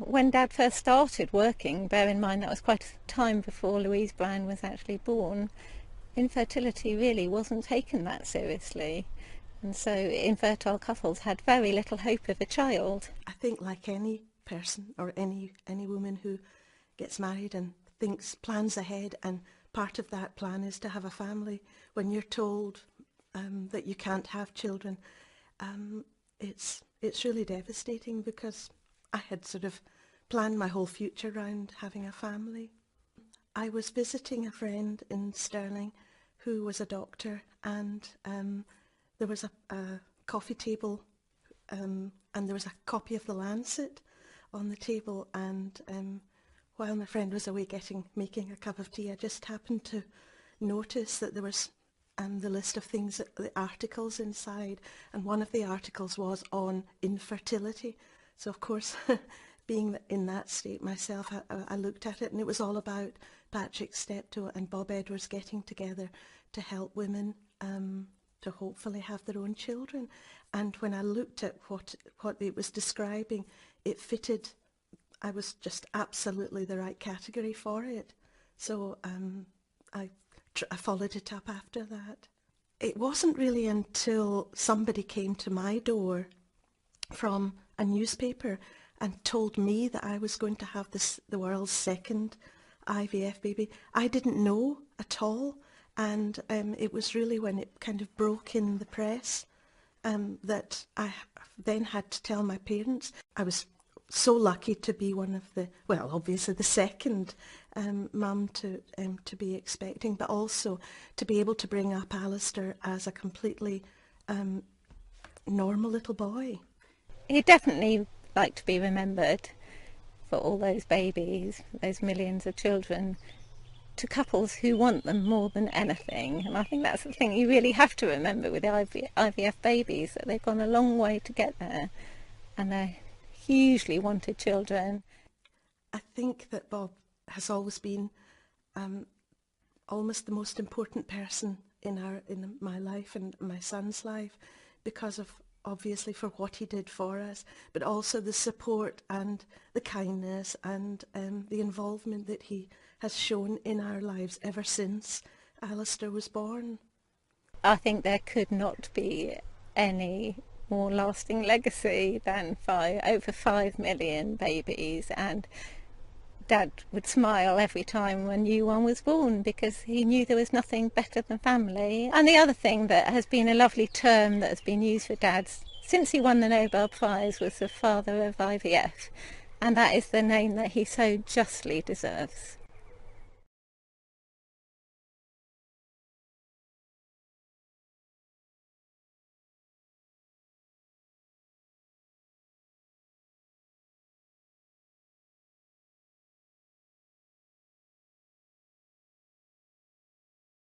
When Dad first started working, bear in mind that was quite a time before Louise Brown was actually born, infertility really wasn't taken that seriously. And so infertile couples had very little hope of a child. I think like any person or any woman who gets married and plans ahead, and part of that plan is to have a family, when you're told that you can't have children, it's really devastating, because I had sort of planned my whole future around having a family. I was visiting a friend in Stirling who was a doctor, and there was a coffee table, and there was a copy of the Lancet on the table, and while my friend was away making a cup of tea, I just happened to notice that there was the list of things, the articles inside, and one of the articles was on infertility. So of course, being in that state myself, I looked at it, and it was all about Patrick Steptoe and Bob Edwards getting together to help women to hopefully have their own children. And when I looked at what it was describing, it fitted. I was just absolutely the right category for it. So I followed it up after that. It wasn't really until somebody came to my door from a newspaper and told me that I was going to have the world's second IVF baby. I didn't know at all, and it was really when it kind of broke in the press that I then had to tell my parents. I was so lucky to be one of the, well, obviously the second mum to be expecting, but also to be able to bring up Alastair as a completely normal little boy. He'd definitely like to be remembered for all those babies, those millions of children, to couples who want them more than anything. And I think that's the thing you really have to remember with the IVF babies, that they've gone a long way to get there, and they're hugely wanted children. I think that Bob has always been almost the most important person in my life and my son's life, because of, obviously, for what he did for us, but also the support and the kindness and the involvement that he has shown in our lives ever since Alastair was born. I think there could not be any more lasting legacy than over 5 million babies, and Dad would smile every time a new one was born, because he knew there was nothing better than family. And the other thing that has been a lovely term that has been used for Dad since he won the Nobel Prize was the father of IVF, and that is the name that he so justly deserves.